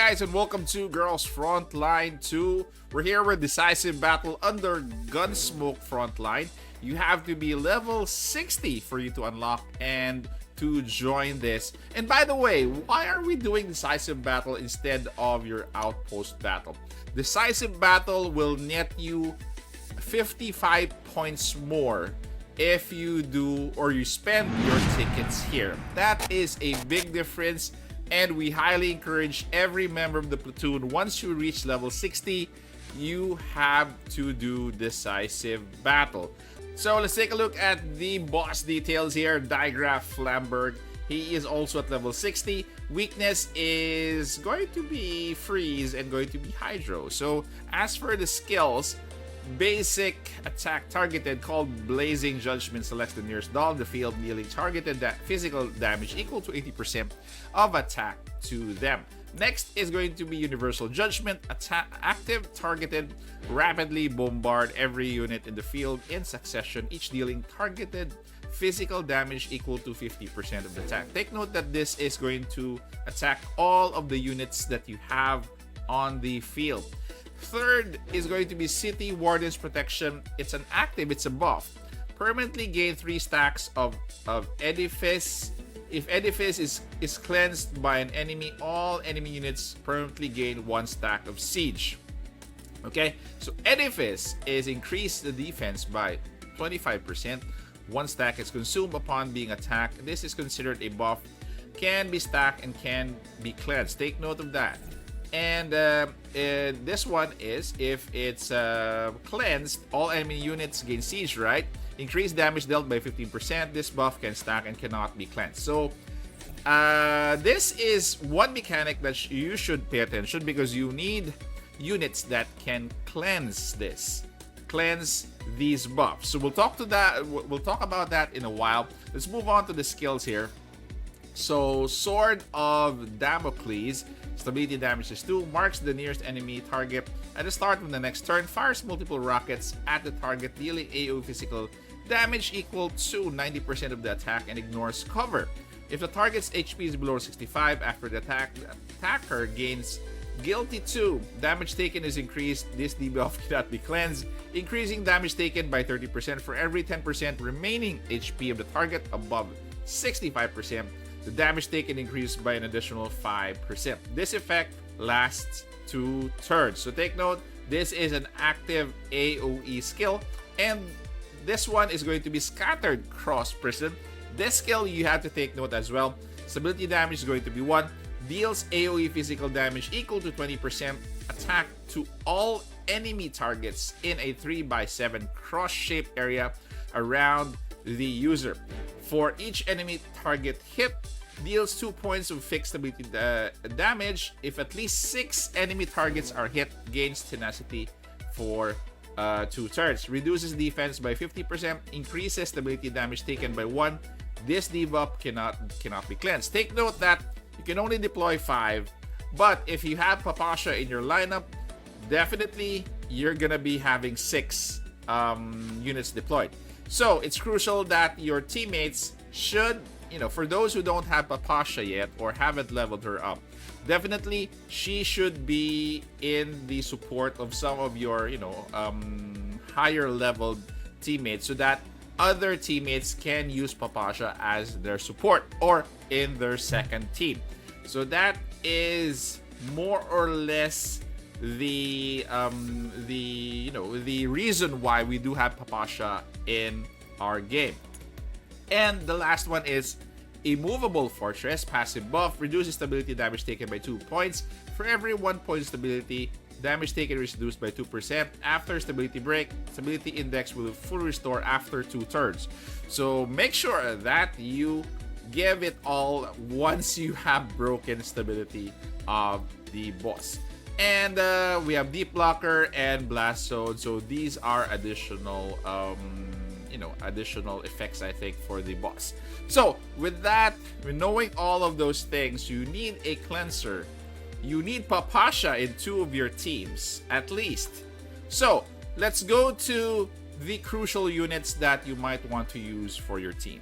guys, and welcome to Girls Frontline 2. We're here with Decisive Battle under Gunsmoke Frontline. You have to be level 60 for you to unlock and to join this. And by the way, why are we doing Decisive Battle instead of your Outpost Battle? Decisive Battle will net you 55 points more if you do or you spend your tickets here. That is a big difference, and we highly encourage every member of the platoon, once you reach level 60, you have to do Decisive Battle. So let's take a look at the boss details here. Digraph Flamberg, he is also at level 60. Weakness is going to be Freeze and going to be Hydro. So as for the skills, basic attack targeted, called Blazing Judgment, selects the nearest doll in the field, dealing targeted physical damage equal to 80% of attack to them. Next is going to be Universal Judgment, active targeted, rapidly bombard every unit in the field in succession, each dealing targeted physical damage equal to 50% of the attack. Take note that this is going to attack all of the units that you have on the field. Third is going to be City Warden's Protection. It's an active, it's a buff. Permanently gain 3 stacks of Edifice. If Edifice is cleansed by an enemy, all enemy units permanently gain 1 stack of Siege. Okay, so Edifice is increase the defense by 25%. 1 stack is consumed upon being attacked. This is considered a buff. Can be stacked and can be cleansed. Take note of that. And this one is, if it's cleansed, all enemy units gain Siege, right? Increased damage dealt by 15%. This buff can stack and cannot be cleansed. So this is one mechanic that you should pay attention, because you need units that can cleanse these buffs. So we'll talk about that in a while. Let's move on to the skills here. So Sword of Damocles, stability damage is 2, marks the nearest enemy target at the start of the next turn, fires multiple rockets at the target, dealing AoE physical damage equal to 90% of the attack, and ignores cover. If the target's HP is below 65 after the attacker gains Guilty 2, damage taken is increased. This debuff cannot be cleansed, increasing damage taken by 30% for every 10% remaining HP of the target above 65%. The damage taken increased by an additional 5%. This effect lasts 2 turns. So take note, this is an active AoE skill, and this one is going to be Scattered Cross Prison. This skill you have to take note as well. Stability damage is going to be 1, deals AoE physical damage equal to 20%, attack to all enemy targets in a 3x7 cross-shaped area around the user. For each enemy target hit, deals 2 points of fixed stability damage. If at least 6 enemy targets are hit, gains tenacity for 2 turns. Reduces defense by 50%, increases stability damage taken by 1. This debuff cannot be cleansed. Take note that you can only deploy 5, but if you have Papasha in your lineup, definitely you're gonna be having 6 units deployed. So it's crucial that your teammates should, for those who don't have Papasha yet or haven't leveled her up, definitely she should be in the support of some of your, higher leveled teammates, so that other teammates can use Papasha as their support or in their second team. So that is more or less the reason why we do have Papasha in our game. And the last one is Immovable Fortress, passive buff, reduces stability damage taken by 2 points. For every 1 point stability, damage taken is reduced by 2%. After stability break, stability index will fully restore after 2 turns. So make sure that you give it all once you have broken stability of the boss. And we have Deep Blocker and Blast Zone. So these are additional additional effects, I think, for the boss. So with that, knowing all of those things, you need a cleanser. You need Papasha in 2 of your teams, at least. So let's go to the crucial units that you might want to use for your team.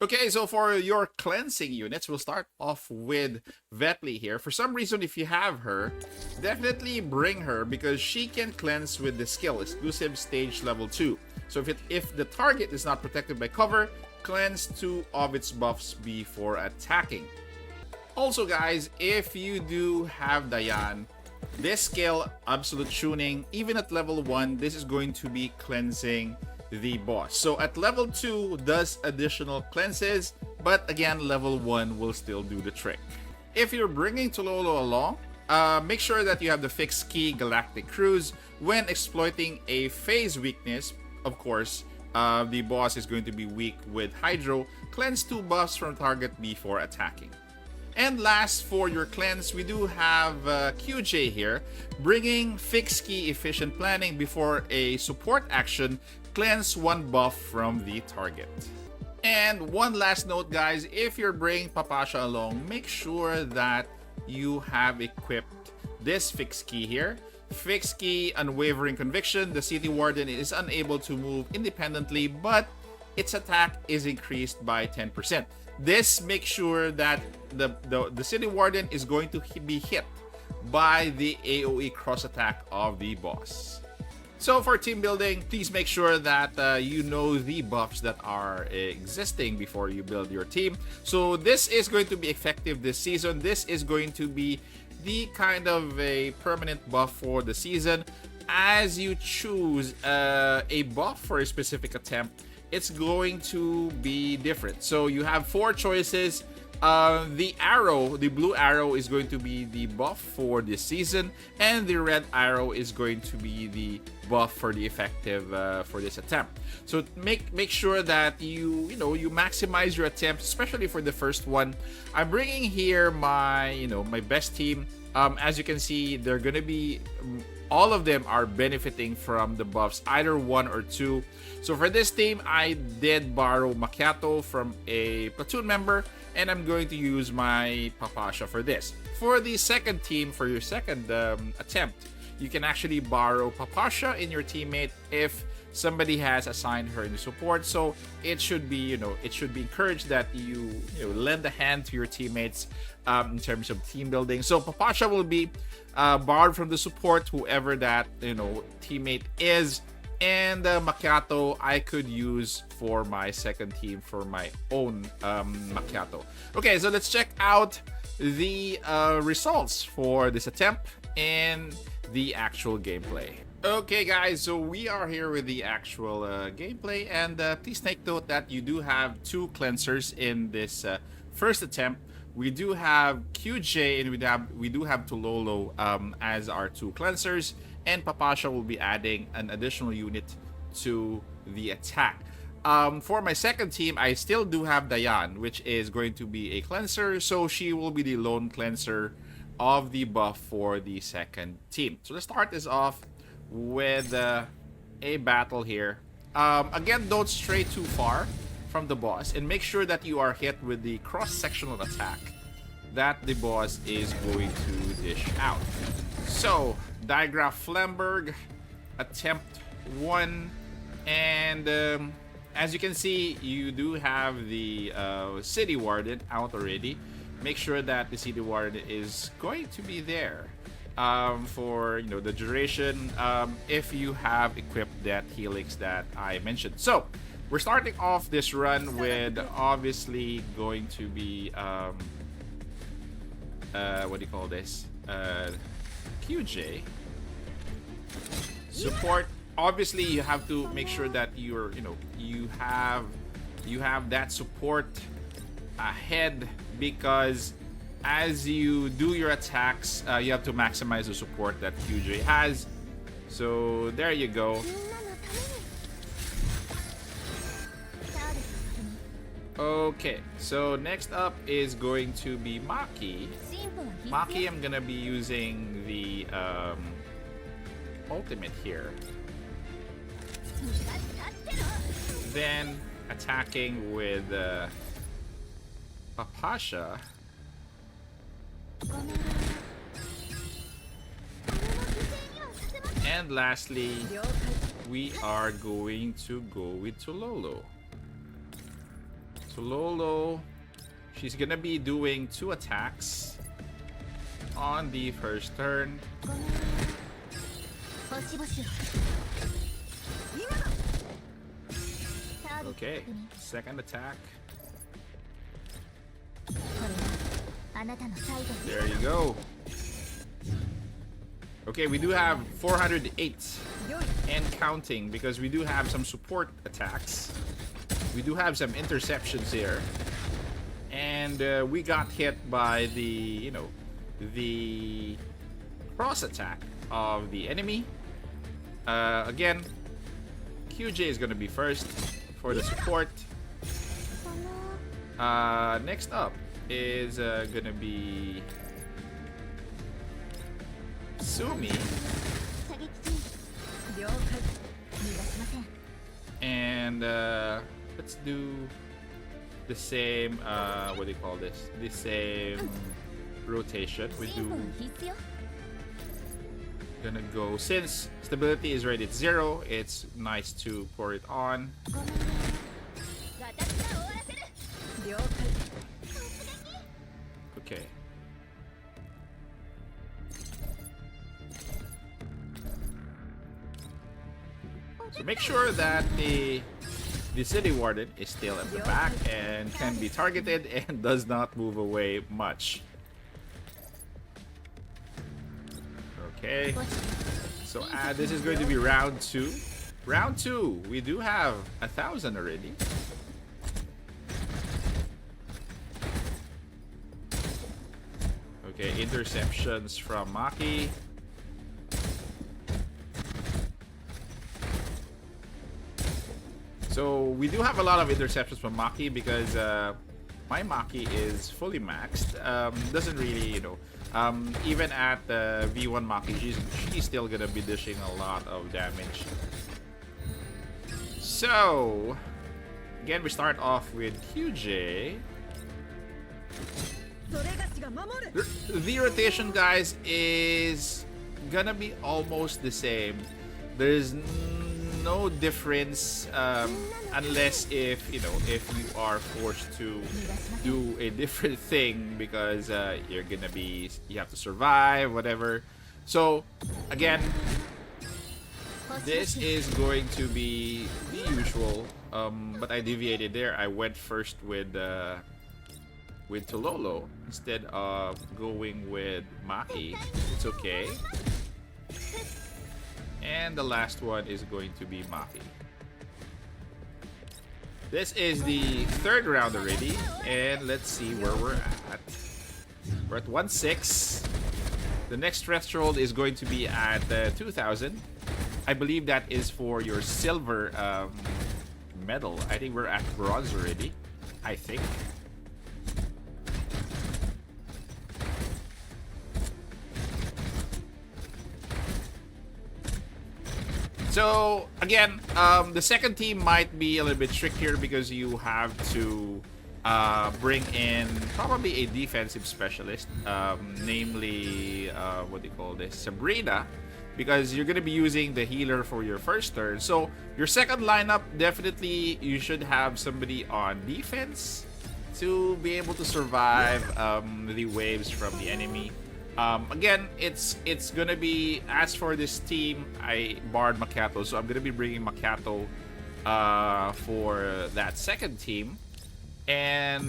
Okay, so for your cleansing units, we'll start off with Vetli here. For some reason, if you have her, definitely bring her because she can cleanse with the skill exclusive stage level 2. So if the target is not protected by cover, cleanse 2 of its buffs before attacking. Also guys, if you do have Diane, this skill, Absolute Tuning, even at level 1, this is going to be cleansing the boss. So at level 2 does additional cleanses, but again level 1 will still do the trick. If you're bringing Tololo along, make sure that you have the fixed key Galactic Cruise. When exploiting a phase weakness, of course, the boss is going to be weak with Hydro. Cleanse 2 buffs from target before attacking. And last, for your cleanse, we do have QJ here, bringing fixed key efficient planning before a support action. Cleanse 1 buff from the target. And one last note guys, if you're bringing Papasha along, make sure that you have equipped this fixed key here. Fixed key Unwavering Conviction. The City Warden is unable to move independently, but its attack is increased by 10%. This makes sure that the City Warden is going to be hit by the AoE cross attack of the boss. So for team building, please make sure that you know the buffs that are existing before you build your team. So this is going to be effective this season. This is going to be the kind of a permanent buff for the season. As you choose a buff for a specific attempt, it's going to be different. So you have 4 choices. The arrow, the blue arrow, is going to be the buff for this season, and the red arrow is going to be the buff for the effective for this attempt. So make sure that you maximize your attempts, especially for the first one. I'm bringing here my my best team. As you can see, they're gonna be all of them are benefiting from the buffs, either 1 or 2. So for this team, I did borrow Macchiato from a platoon member, and I'm going to use my Papasha for this. For the second team, for your second attempt, you can actually borrow Papasha in your teammate if somebody has assigned her in the support. So it should be, it should be encouraged that you lend a hand to your teammates in terms of team building. So Papasha will be borrowed from the support, whoever that teammate is. And Macchiato I could use for my second team for my own Macchiato. Okay, so let's check out the results for this attempt and the actual gameplay. Okay guys, so we are here with the actual gameplay, and please take note that you do have 2 cleansers in this first attempt. We do have QJ and we do have Tololo as our 2 cleansers, and Papasha will be adding an additional unit to the attack. For my second team, I still do have Diane, which is going to be a cleanser, so she will be the lone cleanser of the buff for the second team. So let's start this off with a battle here. Again, don't stray too far from the boss, and make sure that you are hit with the cross-sectional attack that the boss is going to dish out. So, Digraph Flamberg, attempt 1, and as you can see, you do have the City Warden out already. Make sure that the City Warden is going to be there for the duration if you have equipped that helix that I mentioned. So we're starting off this run with obviously going to be what do you call this, QJ support. Obviously you have to make sure that you're you have that support ahead, because as you do your attacks, you have to maximize the support that QJ has. So there you go. Okay, so next up is going to be Maki. Maki, I'm gonna be using the ultimate here. Then attacking with Papasha. And lastly, we are going to go with Tololo. So Lolo, she's gonna be doing 2 attacks on the first turn. Okay, second attack. There you go. Okay, we do have 408 and counting because we do have some support attacks. We do have some interceptions here. And we got hit by the, you know, the cross attack of the enemy. Again, QJ is going to be first for the support. Next up is going to be Sumi. And let's do the same, what do you call this? The same rotation. We do gonna go, since stability is already at 0, it's nice to pour it on. Okay. So make sure that the city warden is still at the back and can be targeted and does not move away much. Okay. So this is going to be round 2. Round 2, we do have 1,000 already. Okay, interceptions from Maki. So we do have a lot of interceptions from Maki because my Maki is fully maxed. Doesn't really, you know, even at V1 Maki, she's still gonna be dishing a lot of damage. So again, we start off with QJ. The rotation, guys, is gonna be almost the same. There's no difference unless if you are forced to do a different thing because you have to survive, whatever. So again, this is going to be the usual, but I deviated there. I went first with Tololo instead of going with Maki. It's okay. And the last one is going to be Maki. This is the 3rd round already, and let's see where we're at. We're at 1-6. The next threshold is going to be at 2,000. I believe that is for your silver medal. I think we're at bronze already. I think. So again, the second team might be a little bit trickier because you have to bring in probably a defensive specialist, namely, what do you call this, Sabrina, because you're going to be using the healer for your first turn. So your second lineup, definitely you should have somebody on defense to be able to survive the waves from the enemy. Again, it's gonna be, as for this team, I barred Makato, so I'm gonna be bringing Makato for that second team, and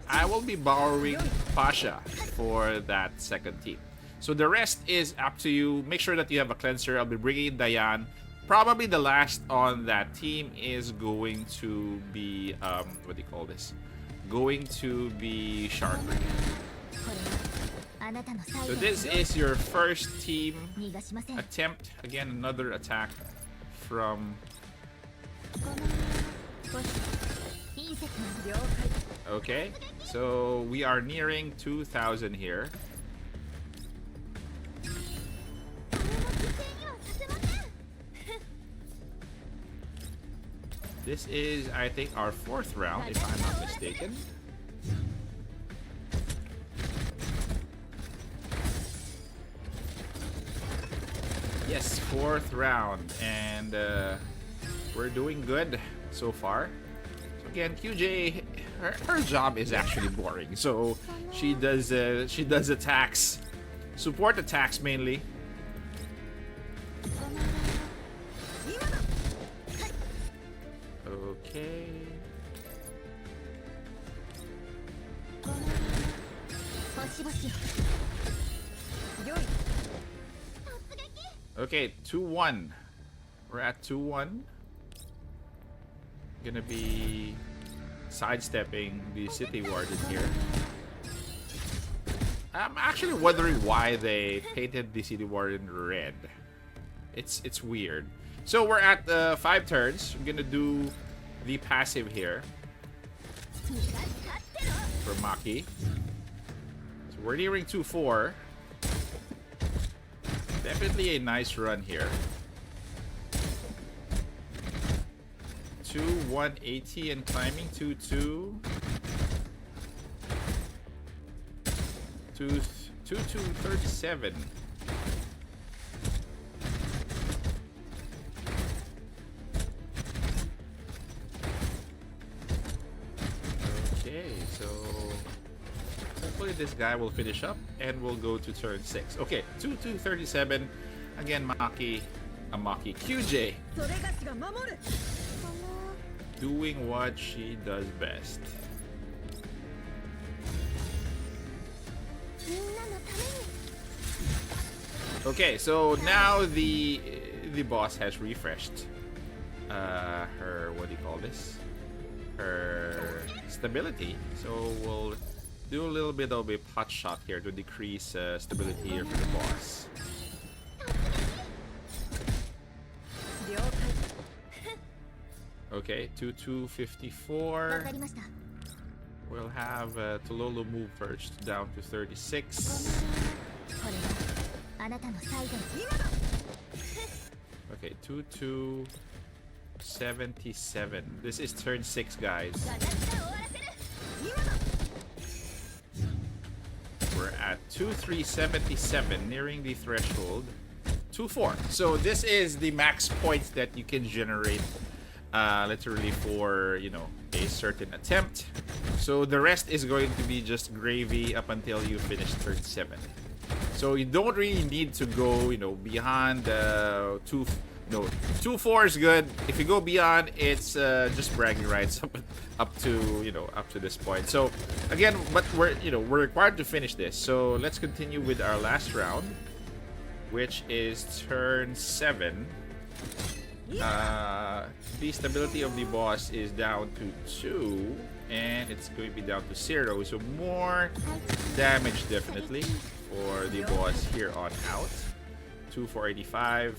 I will be borrowing Pasha for that second team. So the rest is up to you. Make sure that you have a cleanser. I'll be bringing Diane. Probably the last on that team is going to be what do you call this? Going to be Sharper. So this is your first team attempt. Again, another attack from... Okay, so we are nearing 2,000 here. This is, I think, our 4th round, if I'm not mistaken. Yes, 4th round, and we're doing good so far. So Again, QJ, her job is actually boring. So she does attacks, support attacks mainly. Okay. Okay, 2-1. We're at 2-1. Gonna be sidestepping the city warden here. I'm actually wondering why they painted the city warden red. It's weird. So we're at 5 turns. I'm gonna do the passive here for Maki. So we're nearing 2-4. Definitely a nice run here. 2-180 and climbing 2-2. 2-2-37. Okay, so hopefully this guy will finish up and we'll go to turn 6. Okay, 2-2-37. Again, Maki QJ doing what she does best. Okay, so now the boss has refreshed her, what do you call this? Her stability. So we'll do a little bit of a pot shot here to decrease stability here for the boss. Okay, 2-2-54. We'll have Tololo move first down to 36. Okay, 2-2-77. This is turn 6, guys. We're at 2-3-77, nearing the threshold. 2-4. So this is the max points that you can generate literally for, you know, a certain attempt. So the rest is going to be just gravy up until you finish turn 7. So you don't really need to go, you know, beyond 2-4 is good. If you go beyond, it's just bragging rights up to, you know, up to this point. So again, but we're required to finish this. So let's continue with our last round, which is turn 7. The stability of the boss is down to 2, and it's going to be down to 0. So more damage definitely for the boss here on out. 2-4-85.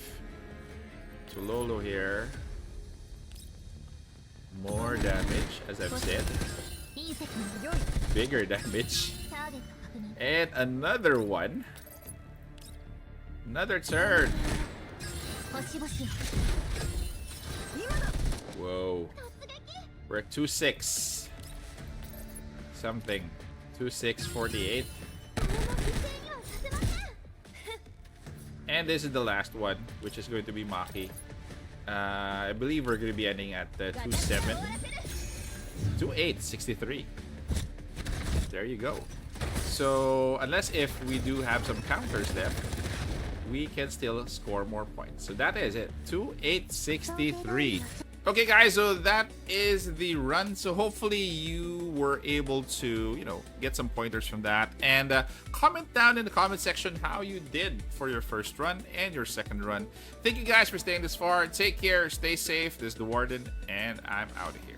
Tololo here. More damage, as I've said. Bigger damage. And another one. Another turn. Whoa. We're at 2-6. Something. 2-6-48. And this is the last one, which is going to be Maki. I believe we're going to be ending at 2-7. 2-8-63. There you go. So, unless if we do have some counters left, we can still score more points. So that is it. 2-8-63. Okay, guys, so that is the run. So hopefully you were able to, you know, get some pointers from that. And comment down in the comment section how you did for your first run and your second run. Thank you guys for staying this far. Take care. Stay safe. This is the Warden, and I'm out of here.